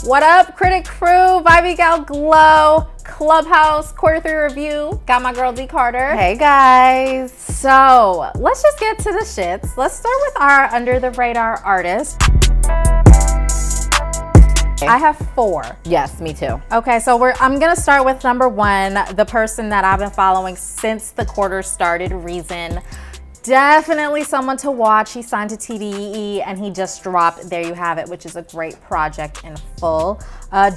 What up, Critic Crew, Vibey Gal Glow, Clubhouse, Quarter 3 review. Got my girl D Carter. Hey guys. So let's just get to the shits. Let's start with our under the radar artist. I have 4. Yes, me too. Okay, so I'm gonna start with number 1, the person that I've been following since the quarter started, Reason. Definitely someone to watch. He signed to TDE and he just dropped There You Have It, which is a great project in full.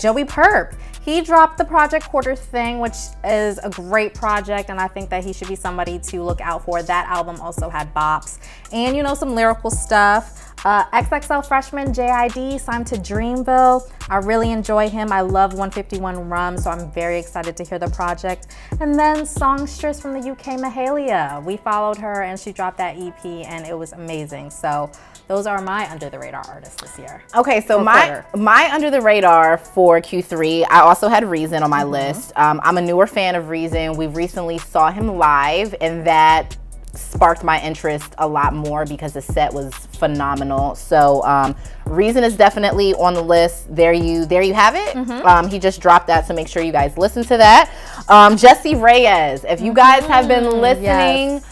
Joey Purp, he dropped the Project Quarter Thing, which is a great project, and I think that he should be somebody to look out for. That album also had bops and, you know, some lyrical stuff. XXL freshman JID signed to Dreamville. I really enjoy him. I love 151 Rum, so I'm very excited to hear the project. And then songstress from the UK, Mahalia. We followed her and she dropped that EP and it was amazing. So those are my under the radar artists this year. Okay, so my under the radar for Q3, I also had Reason on my list. I'm a newer fan of Reason. We recently saw him live and that sparked my interest a lot more because the set was phenomenal. So Reason is definitely on the list. There you have it. He just dropped that, so make sure you guys listen to that. Jessie Reyes, if you guys have been listening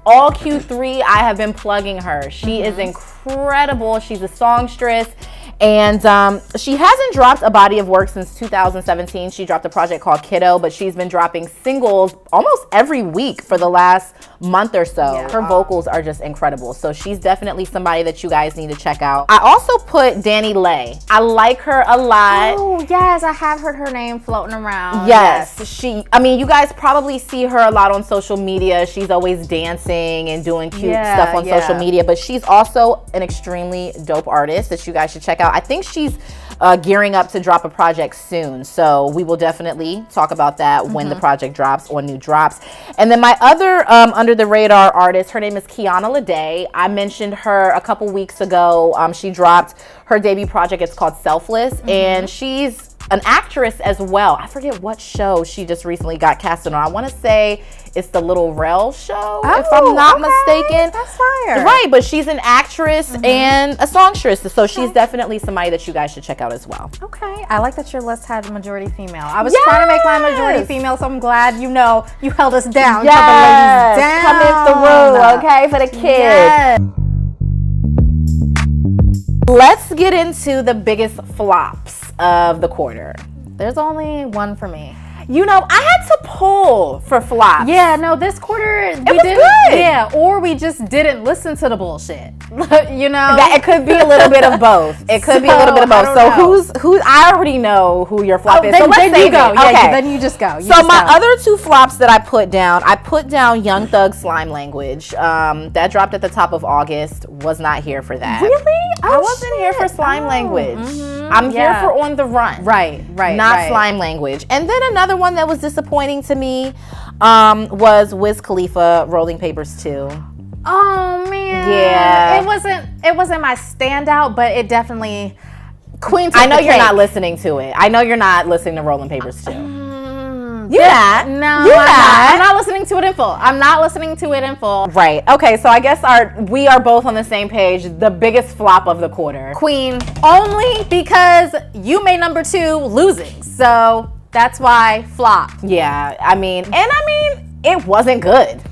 all Q3, I have been plugging her. She is incredible. She's a songstress. And she hasn't dropped a body of work since 2017. She dropped a project called Kiddo, but she's been dropping singles almost every week for the last month or so. Yeah. Her vocals are just incredible. So she's definitely somebody that you guys need to check out. I also put Danny Lay. I like her a lot. Oh, yes. I have heard her name floating around. Yes. You guys probably see her a lot on social media. She's always dancing and doing cute stuff on social media, but she's also an extremely dope artist that you guys should check out. I think she's gearing up to drop a project soon, so we will definitely talk about that when the project drops or new drops. And then my other under the radar artist, her name is Kiana Lede. I mentioned her a couple weeks ago. She dropped her debut project. It's called Selfless, and she's an actress as well. I forget what show she just recently got casted on. I want to say it's the Little Rel show, if I'm not mistaken. That's fire. Right, but she's an actress and a songstress, so she's definitely somebody that you guys should check out as well. Okay, I like that your list had majority female. I was trying to make mine majority female, so I'm glad you held us down. Yes, Come in the room, okay, for the kids. Let's get into the biggest flops of the quarter. There's only one for me. You know, I had to pull for flops. Yeah, no, this quarter was good. Yeah, or we just didn't listen to the bullshit. It could be a little bit of both. It could be a little bit of both. So who? I already know who your flop is. So let's then you go. Okay. Yeah, then you just go. So my other 2 flops that I put down Young Thug Slime Language. That dropped at the top of August. Was not here for that. Really? I wasn't here for Slime Language. I'm here for On the Run. Right. Not Slime Language. And then another one that was disappointing to me was Wiz Khalifa, Rolling Papers 2. Oh man. Yeah. It wasn't my standout, but it definitely Queen. I know you're not listening to it. I know you're not listening to Rolling Papers 2. You're not. No, I'm not listening to it in full. I'm not listening to it in full. Right. Okay, so I guess we are both on the same page. The biggest flop of the quarter. Queen. Only because you made number 2 losing. So that's why flop. Yeah. It wasn't good.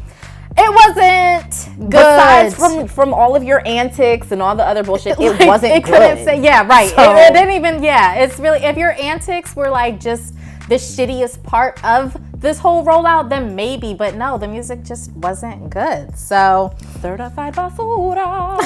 It wasn't good. Besides from all of your antics and all the other bullshit, it wasn't good. It couldn't say, right. So, it didn't even, it's really, if your antics were like just the shittiest part of this whole rollout, then maybe, but no, the music just wasn't good. So, certified basura.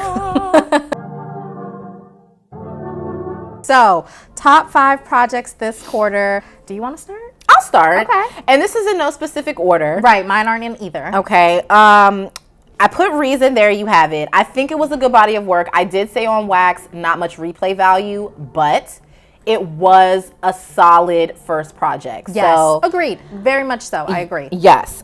So, top 5 projects this quarter. Do you want to start? I'll start. Okay. And this is in no specific order. Right, mine aren't in either. Okay. I put Reason, There You Have It. I think it was a good body of work. I did say on Wax, not much replay value, but it was a solid first project. Yes, so, agreed. Very much so. I agree. Yes.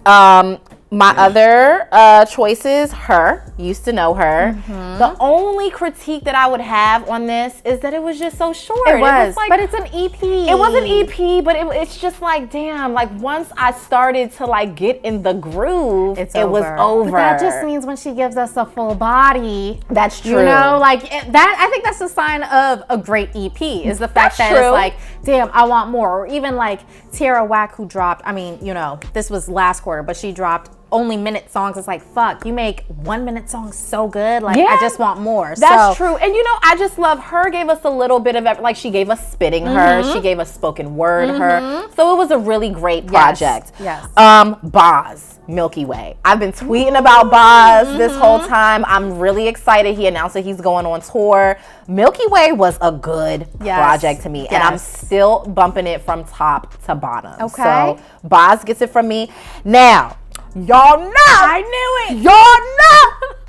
My other choices, her, used to know her. The only critique that I would have on this is that it was just so short. It was like, but it's an EP. It was an EP, but it's just like, damn, like once I started to like get in the groove, it was over. But that just means when she gives us a full body. That's true. You know, like that, I think that's a sign of a great EP, is the fact that it's like, damn, I want more. Or even like Tierra Whack, who dropped, I mean, you know, this was last quarter, but she dropped only minute songs. It's like, fuck, you make 1 minute songs so good, like I just want more. That's true. And you know, I just love her. Gave us a little bit of like, she gave us spitting her, she gave us spoken word her, so it was a really great project. Boz, Milky Way, I've been tweeting about Boz this whole time. I'm really excited. He announced that he's going on tour. Milky Way was a good project to me, and I'm still bumping it from top to bottom. So Boz gets it from me. Now, y'all know, I knew it. Y'all know,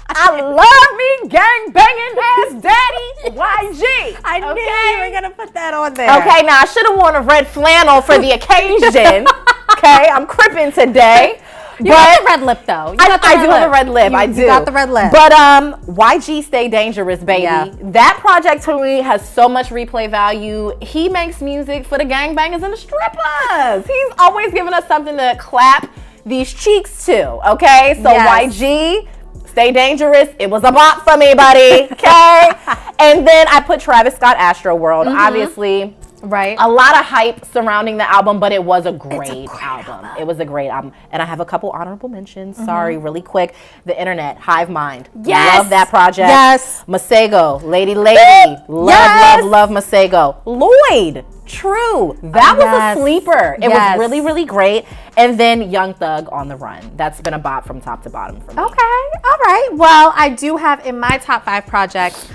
I love me gang banging ass daddy YG. I knew you were gonna put that on there. Okay, now I should have worn a red flannel for the occasion. Okay, I'm crippin' today. You got the red lip though. I do have a red lip. I do. You got the red lip. But YG Stay Dangerous, baby. Yeah. That project to me has so much replay value. He makes music for the gangbangers and the strippers. He's always giving us something to clap these cheeks to. Okay, so YG Stay Dangerous, it was a bop for me, buddy. Okay. And then I put Travis Scott Astroworld. Obviously, a lot of hype surrounding the album, but it was a great album. It was a great album. And I have a couple honorable mentions. Sorry, really quick. The Internet, Hive Mind. Love that project. Masego, Lady. Love Masego. Lloyd. True. That was a sleeper. It was really, really great. And then Young Thug, On the Run. That's been a bop from top to bottom for me. Okay. All right. Well, I do have in my top 5 projects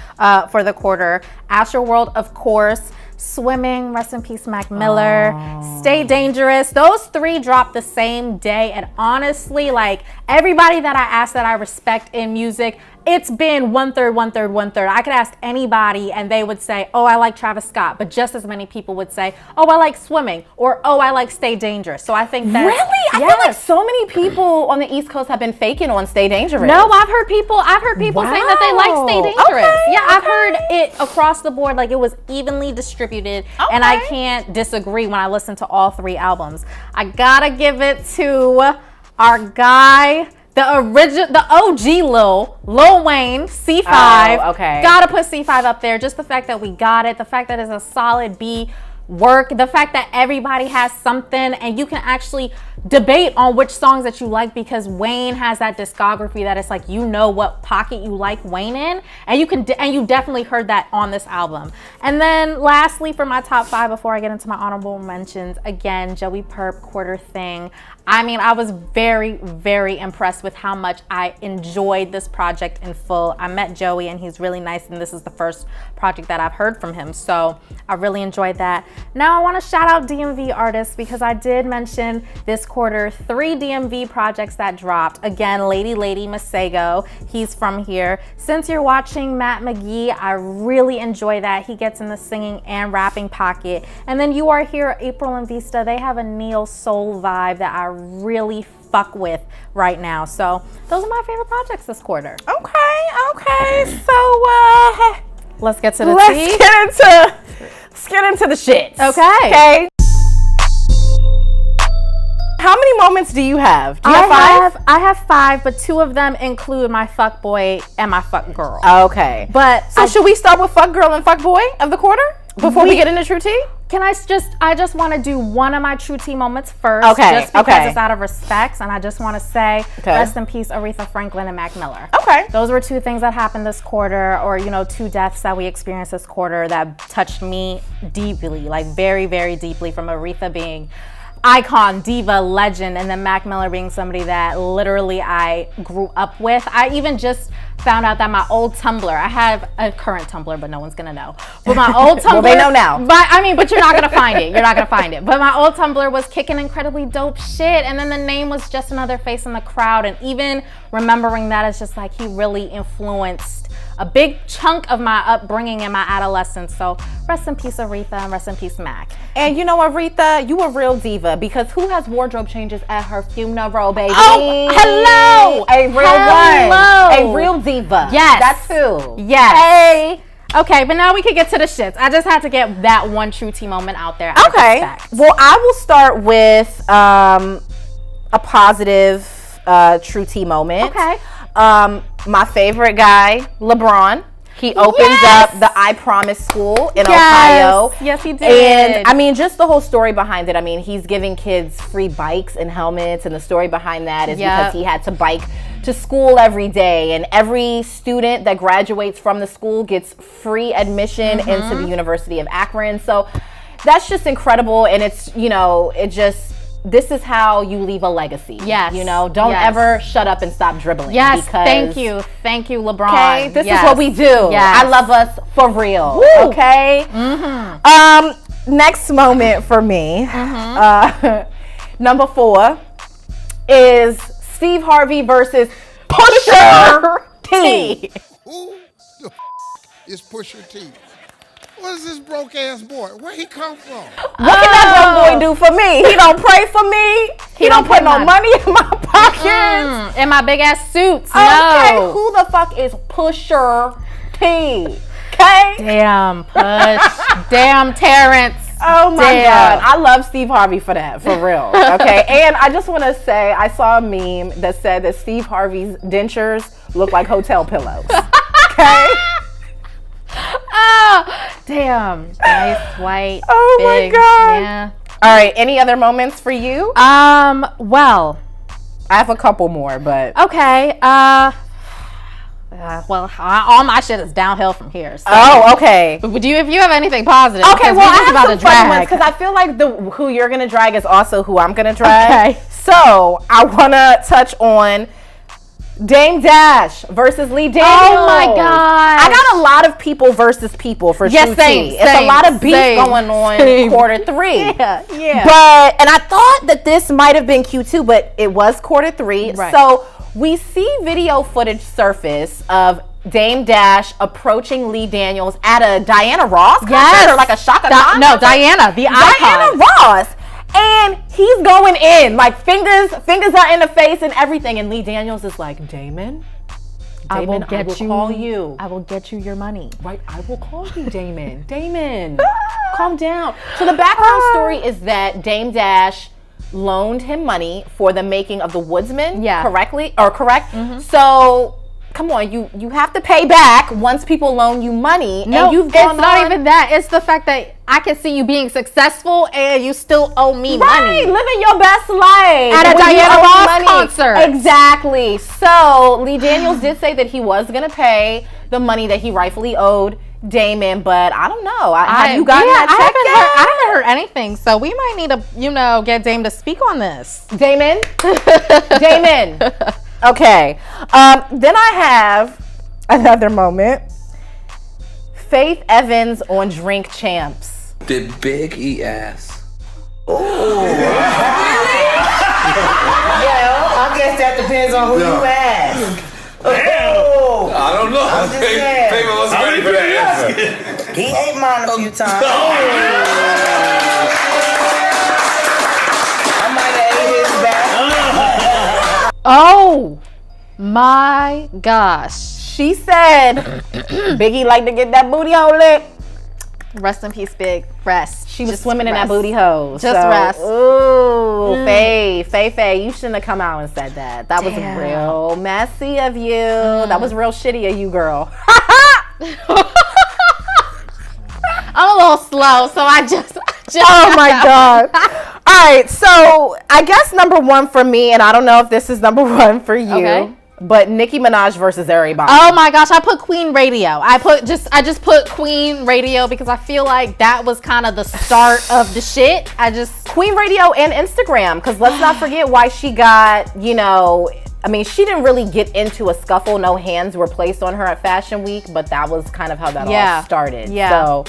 for the quarter, Astroworld, of course, Swimming, rest in peace, Mac Miller, Stay Dangerous. Those 3 dropped the same day. And honestly, like everybody that I asked that I respect in music, it's been 1/3, 1/3, 1/3. I could ask anybody and they would say, oh, I like Travis Scott. But just as many people would say, oh, I like Swimming, or oh, I like Stay Dangerous. So I think that I feel like so many people on the East Coast have been faking on Stay Dangerous. No, I've heard people saying that they like Stay Dangerous. Yeah, I've heard it across the board, like it was evenly distributed. And I can't disagree when I listen to all 3 albums. I gotta give it to our guy, the original, the OG Lil Wayne, C5. Gotta put C5 up there. Just the fact that we got it, the fact that it's a solid B work, the fact that everybody has something and you can actually debate on which songs that you like, because Wayne has that discography that it's like, you know what pocket you like Wayne in, and you definitely heard that on this album. And then lastly, for my top 5 before I get into my honorable mentions, again, Joey Purp, Quarter Thing. I mean, I was very, very impressed with how much I enjoyed this project in full. I met Joey and he's really nice, and this is the first project that I've heard from him, so I really enjoyed that. Now I want to shout out DMV artists, because I did mention this quarter 3 DMV projects that dropped. Again, Lady Masego, he's from here. Since You're Watching, Matt McGee, I really enjoy that. He gets in the singing and rapping pocket. And then You Are Here, April and Vista, they have a neo soul vibe that I really fuck with right now. So those are my favorite projects this quarter. Okay. So let's get to the let's get into the shit. Okay. How many moments do you have? Do you have 5? I have 5, but 2 of them include my fuck boy and my fuck girl. Okay. But so should we start with fuck girl and fuck boy of the quarter before we get into true tea? Can I just want to do one of my true tea moments first. Just because it's out of respect, and I just want to say rest in peace, Aretha Franklin and Mac Miller. Those were 2 things that happened this quarter, or 2 deaths that we experienced this quarter that touched me deeply, like very, very deeply, from Aretha being icon, diva, legend, and then Mac Miller being somebody that literally I grew up with. I even just found out that my old Tumblr, I have a current Tumblr, but no one's gonna know. But my old Tumblr, well, they know now. But you're not gonna find it. You're not gonna find it. But my old Tumblr was kicking incredibly dope shit, and then the name was just another face in the crowd. And even remembering that, it's just like he really influenced a big chunk of my upbringing and my adolescence. So rest in peace, Aretha, and rest in peace, Mac. And you know, Aretha, you a real diva, because who has wardrobe changes at her funeral, baby? Oh, hello! A real one. A real diva. Yes. That's who. Yes. Hey. Okay, but now we can get to the shits. I just had to get that one true tea moment out there. Okay. Well, I will start with a positive true tea moment. Okay. My favorite guy, LeBron. He opens up the I Promise School in Ohio. Yes, he did. And I mean, just the whole story behind it. I mean, he's giving kids free bikes and helmets, and the story behind that is because he had to bike to school every day, and every student that graduates from the school gets free admission into the University of Akron. So that's just incredible, and it's, you know, this is how you leave a legacy. Yes. You know, don't ever shut up and stop dribbling. Yes, because, thank you. Thank you, LeBron. Okay, this is what we do. Yes. I love us for real. Woo. Okay? Next moment for me, number 4, is Steve Harvey versus Pusha T. Who the is Pusha T? What is this broke ass boy? Where he come from? What can that young boy do for me? He don't pray for me. He don't put no money in my pockets. In my big ass suits. Okay, No. who the fuck is Pusha T? Okay? Damn, Push. Damn, Terrence. Oh my Damn. God. I love Steve Harvey for that, for real. Okay. And I just want to say, I saw a meme that said that Steve Harvey's dentures look like hotel pillows. Okay. Oh, damn. Nice, white, Oh big. my God. Yeah. All right. Any other moments for you? Well, I have a couple more, but. okay. All my shit is downhill from here. So. Oh, okay. But would you, if you have anything positive? Okay, because well, we just I about have to some funny ones drag. because I feel like who you're gonna drag is also who I'm gonna drag. Okay. So I wanna touch on Dame Dash versus Lee Daniels. Oh my God! I got a lot of people versus people for True Tea. It's a lot of beef going on in quarter 3. Yeah. And I thought that this might have been Q2, but it was quarter 3. Right. So we see video footage surface of Dame Dash approaching Lee Daniels at a Diana Ross concert, or like a Shaka Khan No, concert? Diana, the icon. Diana Ross. And he's going in, like fingers are in the face and everything. And Lee Daniels is like, Damon, I will call you. I will get you your money. Right, I will call you, Damon. Damon, calm down. So the background story is that Dame Dash loaned him money for the making of The Woodsman. Correct? So come on, you have to pay back once people loan you money. No, and you've it's gone not on, even that. It's the fact that I can see you being successful and you still owe me money. Living your best life At a when you Diana owe Ross money. concert. Exactly. So Lee Daniels did say that he was gonna pay the money that he rightfully owed Damon, but I don't know. Have you gotten that check I haven't heard anything, so we might need to, get Dame to speak on this. Damon? Damon. Okay. Then I have another moment. Faith Evans on Drink Champs. Did Big eat ass? Well, I guess that depends on who you ask. Oh, I don't know. I'm just saying. Faith wasn't ready for that answer. He ate mine a few times. I might have ate his back. Oh my gosh. She said Biggie like to get that booty hole licked. Rest in peace, Big. Rest. She was Just swimming in rest. that booty hole. Just rest. Ooh, Faye, you shouldn't have come out and said that. That was Damn. real messy of you. That was real shitty of you, girl. I'm a little slow, so I just Oh my God. All right, so I guess number 1 for me, and I don't know if this is number 1 for you, Okay. but Nicki Minaj versus everybody. Oh my gosh, I put Queen Radio. I just put Queen Radio because I feel like that was kind of the start of the shit. Queen Radio and Instagram, because let's not forget why she got, I mean, she didn't really get into a scuffle. No hands were placed on her at Fashion Week, but that was kind of how that all started. Yeah. So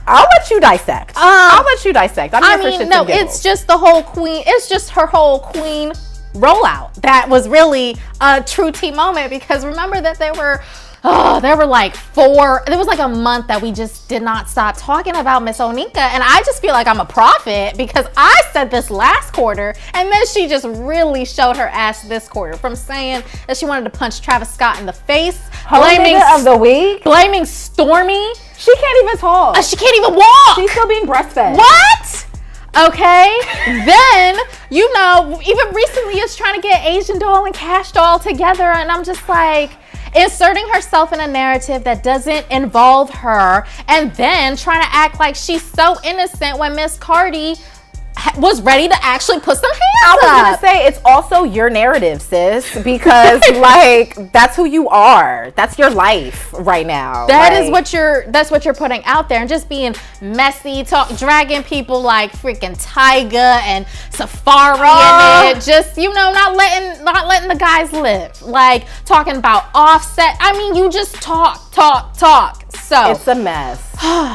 I'll let you dissect. I'm here for shits and giggles. It's just the whole Queen. It's just her whole Queen rollout that was really a true tea moment, because remember that there were there were like there was like a month that we just did not stop talking about Miss Onika. And I just feel like I'm a prophet because I said this last quarter and then she just really showed her ass this quarter from saying that she wanted to punch Travis Scott in the face. Blaming of the week? Blaming Stormy. She can't even talk. She can't even walk. She's still being breastfed. What? Okay, then, you know, even recently is trying to get Asian Doll and Cash Doll together, and I'm just like, inserting herself in a narrative that doesn't involve her, and then trying to act like she's so innocent when Miss Cardi was ready to actually put some hands up. I was gonna say, it's also your narrative, sis, because like that's who you are. That's your life right now. That's what you're putting out there, and just being messy, dragging people like freaking Tyga and Safari in it. Just, you know, not letting the guys live. Like talking about Offset. I mean, you just talk. So it's a mess.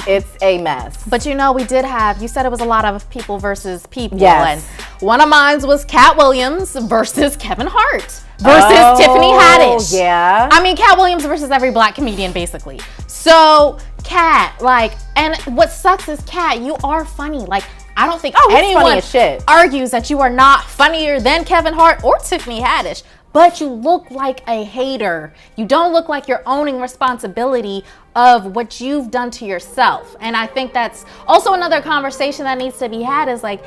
It's a mess. But you know, you said it was a lot of people versus people. Yes. And one of mine was Cat Williams versus Kevin Hart versus Tiffany Haddish. Yeah. I mean, Cat Williams versus every black comedian, basically. So, Cat, like, and what sucks is, Cat, you are funny. Like, I don't think anyone argues that you are not funnier than Kevin Hart or Tiffany Haddish. But you look like a hater. You don't look like you're owning responsibility of what you've done to yourself. And I think that's also another conversation that needs to be had, is like,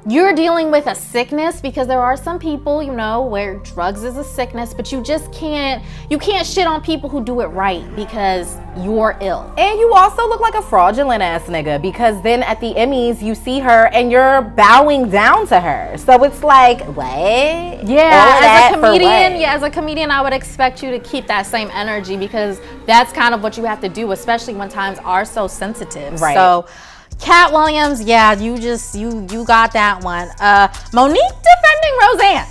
you're dealing with a sickness, because there are some people, you know, where drugs is a sickness, but you can't shit on people who do it right because you're ill. And you also look like a fraudulent ass nigga, because then at the Emmys you see her and you're bowing down to her. So it's like, what? Yeah, as a comedian, I would expect you to keep that same energy, because that's kind of what you have to do, especially when times are so sensitive. Right. So Cat Williams, yeah, you got that one. Monique defending Roseanne.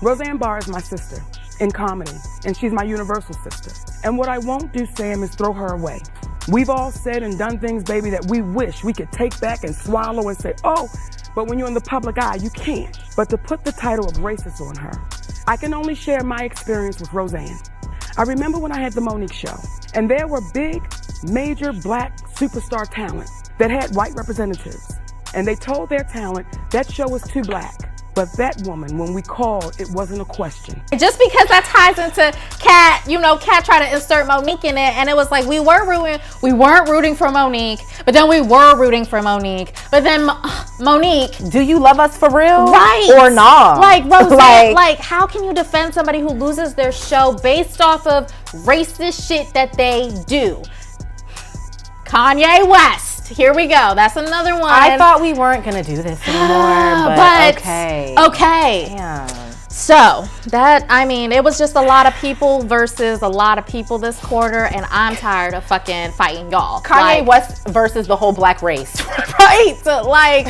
Roseanne Barr is my sister in comedy, and she's my universal sister. And what I won't do, Sam, is throw her away. We've all said and done things, baby, that we wish we could take back and swallow and say, oh, but when you're in the public eye, you can't. But to put the title of racist on her, I can only share my experience with Roseanne. I remember when I had the Monique show, and there were big, major black superstar talent that had white representatives, and they told their talent that show was too black. But that woman, when we called, it wasn't a question. Just because that ties into Cat, you know, Cat tried to insert Monique in it, and it was like we weren't rooting for Monique, but then we were rooting for Monique. But then Monique, do you love us for real? Right. Or not? Like, Roseanne, like how can you defend somebody who loses their show based off of racist shit that they do? Kanye West. Here we go. That's another one. I thought we weren't going to do this anymore, but okay. Okay. Damn. So, it was just a lot of people versus a lot of people this quarter, and I'm tired of fucking fighting y'all. Kanye West versus the whole black race. Right. Like,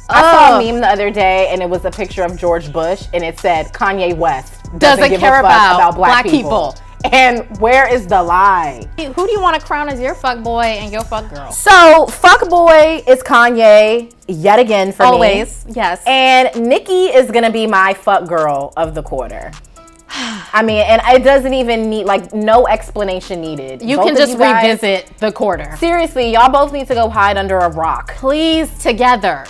I saw a meme the other day, and it was a picture of George Bush, and it said, Kanye West doesn't give care a fuck about black people. And where is the lie? Who do you want to crown as your fuck boy and your fuck girl? So, fuck boy is Kanye yet again for me. Always, yes. And Nicki is going to be my fuck girl of the quarter. I mean, and it doesn't even need, like, no explanation needed. You can just revisit the quarter. Seriously, y'all both need to go hide under a rock. Please, together.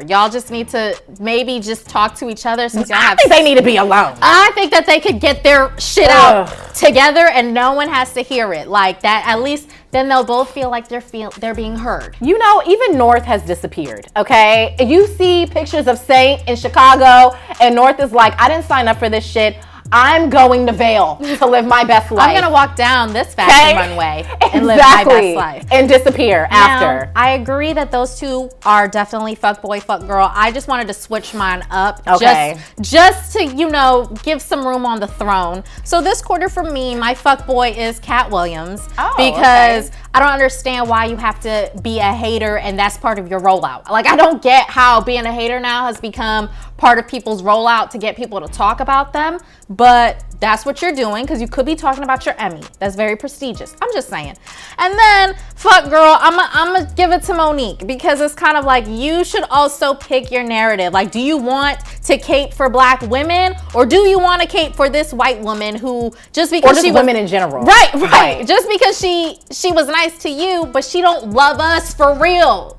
Y'all just need to maybe just talk to each other. Since y'all I think they need to be alone. I think that they could get their shit out together and no one has to hear it. Like that, at least then they'll both feel like they're being heard. You know, even North has disappeared, okay? You see pictures of Saint in Chicago, and North is like, I didn't sign up for this shit. I'm going to Vail to live my best life. I'm going to walk down this fashion runway and live my best life. And disappear after. I agree that those two are definitely fuck boy, fuck girl. I just wanted to switch mine up. Okay. Just to, you know, give some room on the throne. So this quarter for me, my fuck boy is Cat Williams. Because I don't understand why you have to be a hater and that's part of your rollout. Like, I don't get how being a hater now has become part of people's rollout to get people to talk about them. but that's what you're doing because you could be talking about your Emmy. That's very prestigious. I'm just saying. And then, fuck girl, I'm gonna give it to Monique because it's kind of like you should also pick your narrative. Like, do you want to cape for black women or do you want to cape for this white woman who just because or she just was women in general? Right. Just because she was nice to you, but she don't love us for real.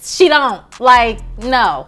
She don't. Like, no.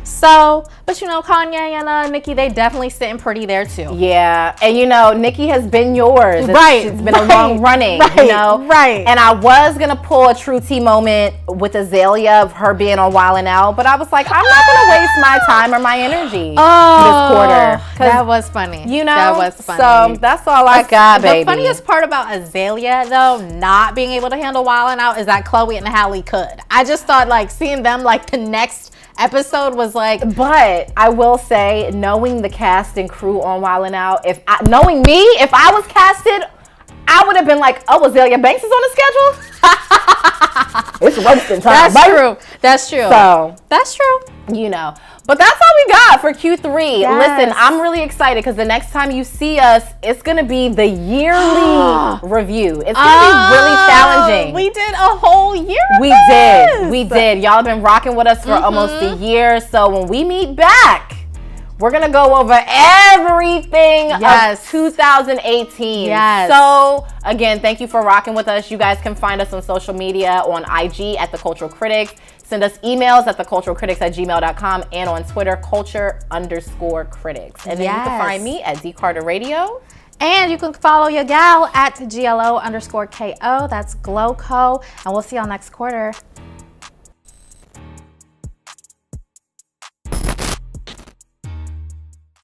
So, but you know, Kanye and Nicki, they definitely sitting pretty there too. Yeah, and you know, Nicki has been yours. It's been a long running, right, you know? Right. And I was gonna pull a true tea moment with Azalea of her being on Wild 'N Out, but I was like, I'm not gonna waste my time or my energy this quarter. That was funny. You know? That was funny. So that's all I got, baby. The funniest part about Azalea, though, not being able to handle Wild 'N Out is that Chloe and Halle could. I just thought, like, seeing them, like, the next episode was like, but I will say, knowing the cast and crew on Wild 'N Out, knowing me, if I was casted, I would have been like, oh, Azalea Banks is on the schedule. It's roasting time. That's true. So that's true. You know, but that's all we got for Q3. Yes. Listen, I'm really excited because the next time you see us, it's gonna be the yearly review. It's gonna be really challenging. We did a whole year. We did. Y'all have been rocking with us for almost a year. So when we meet back, we're gonna go over everything of 2018. Yes. So again, thank you for rocking with us. You guys can find us on social media on IG at The Cultural Critics. Send us emails at theculturalcritics@gmail.com and on Twitter, culture_critics. And then you can find me at D Carter Radio. And you can follow your gal at GLO_KO. That's GlowCo. And we'll see y'all next quarter.